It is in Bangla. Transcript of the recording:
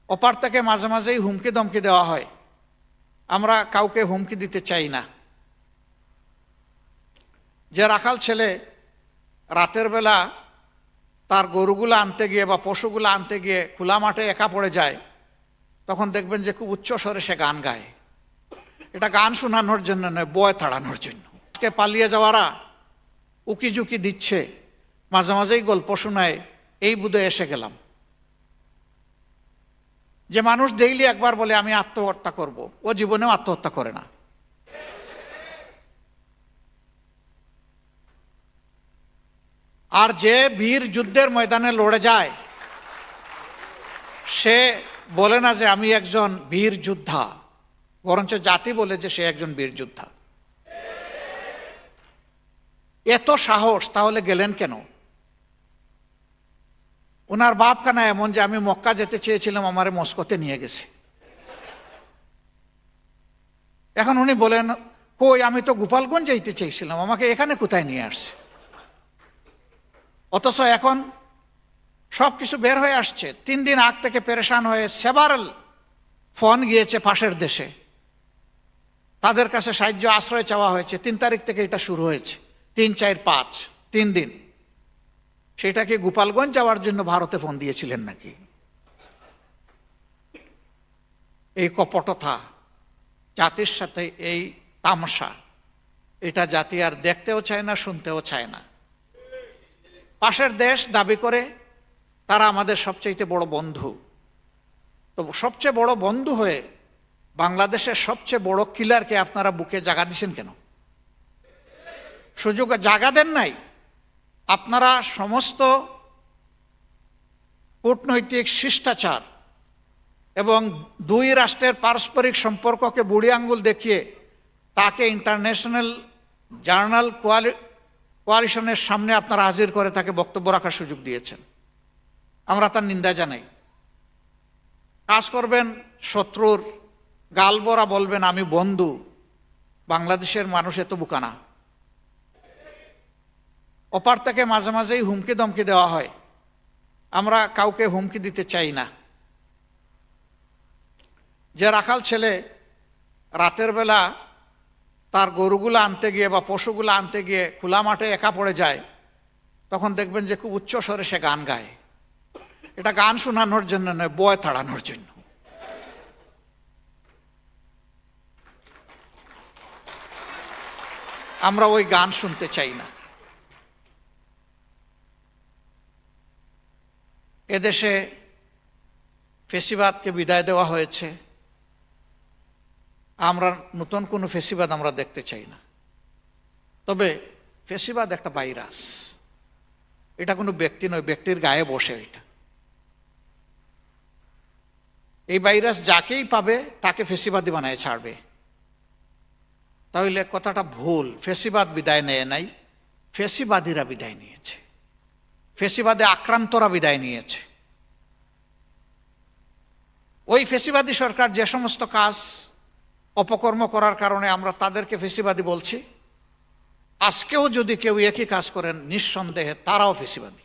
অপার থেকে মাঝে মাঝেই হুমকি দমকি দেওয়া হয়। আমরা কাউকে হুমকি দিতে চাই না। যে রাখাল ছেলে রাতের বেলা তার গরুগুলো আনতে গিয়ে বা পশুগুলো আনতে গিয়ে খোলা মাঠে একা পড়ে যায়, তখন দেখবেন যে খুব উচ্চ স্বরে সে গান গায়। এটা গান শোনানোর জন্য নয়, বয় তাড়ানোর জন্য। কে পালিয়ে যাওয়ারা উকি ঝুঁকি দিচ্ছে, মাঝে মাঝেই গল্প শোনায়, এই বুধে এসে গেলাম। যে মানুষ ডেইলি একবার বলে আমি আত্মহত্যা করব, ও জীবনেও আত্মহত্যা করে না। আর যে বীর যুদ্ধের ময়দানে লড়ে যায়, সে বলে না যে আমি একজন বীর যোদ্ধা, বরঞ্চ জাতি বলে যে সে একজন বীর যোদ্ধা। এত সাহস তাহলে গেলেন কেন? ওনার বাপ কানা এমন যে আমি মক্কা যেতে চেয়েছিলাম, আমারে মস্কোতে নিয়ে গেছে। এখন উনি বলেন কই, আমি তো গোপালগঞ্জ যাইতে চেয়েছিলাম, আমাকে এখানে কোথায় নিয়ে আসছে? অথচ এখন সবকিছু বের হয়ে আসছে। 3 দিন আগ থেকে পেরেশান হয়ে সেভারাল ফোন গিয়েছে পাশের দেশে, তাদের কাছে সাহায্য আশ্রয় চাওয়া হয়েছে। 3 তারিখ থেকে এটা শুরু হয়েছে, 3, 4, 5 3 দিন। সেটা কি গোপালগঞ্জ যাওয়ার জন্য ভারতে ফোন দিয়েছিলেন নাকি? এই কপটতা, জাতির সাথে এই তামাশা, এটা জাতি আর দেখতেও চায় না, শুনতেও চায় না। পাশের দেশ দাবি করে তারা আমাদের সবচেয়ে বড় বন্ধু। তো সবচেয়ে বড় বন্ধু হয়ে বাংলাদেশের সবচেয়ে বড় কিলারকে আপনারা বুকে জায়গা দিচ্ছেন কেন? সুযোগ জায়গা দেন নাই। আপনারা সমস্ত কূটনৈতিক শিষ্টাচার এবং 2 রাষ্ট্রের পারস্পরিক সম্পর্ককে বুড়ি আঙ্গুল দেখিয়ে তাকে ইন্টারন্যাশনাল জার্নাল কোয়ালিশনের সামনে আপনারা হাজির করে তাকে বক্তব্য রাখার সুযোগ দিয়েছেন। আমরা তার নিন্দা জানাই। কাজ করবেন শত্রুর গালবরা, বলবেন আমি বন্ধু। বাংলাদেশের মানুষ এত বোকা না। অপার থেকে মাঝে মাঝেই হুমকি দমকি দেওয়া হয়। আমরা কাউকে হুমকি দিতে চাই না। যে রাখাল ছেলে রাতের বেলা তার গরুগুলো আনতে গিয়ে বা পশুগুলো আনতে গিয়ে খোলা মাঠে একা পড়ে যায়, তখন দেখবেন যে খুব উচ্চ স্বরে সে গান গায়। এটা গান শোনানোর জন্য নয়, বয় তাড়ানোর জন্য। আমরা ওই গান শুনতে চাই না। এদেশে ফেসিবাদকে বিদায় দেওয়া হয়েছে। আমরা নতুন কোনো ফেসিবাদ আমরা দেখতে চাই না। তবে ফেসিবাদ একটা ভাইরাস, এটা কোনো ব্যক্তি নয়, ব্যক্তির গায়ে বসে। এটা এই ভাইরাস যাকেই পাবে তাকে ফেসিবাদী বানায় ছাড়বে। তাহলে কথাটা ভুল। ফেসিবাদ বিদায় নেয় নাই, ফেসিবাদীরা বিদায় নিয়েছে। ফেসিবাদে আক্রান্তরা বিদায় নিয়েছে। ওই ফেসিবাদী সরকার যে সমস্ত কাজ অপকর্ম করার কারণে আমরা তাদেরকে ফেসিবাদী বলছি, আজকেও যদি কেউ একই কাজ করেন, নিঃসন্দেহে তারাও ফেসিবাদী।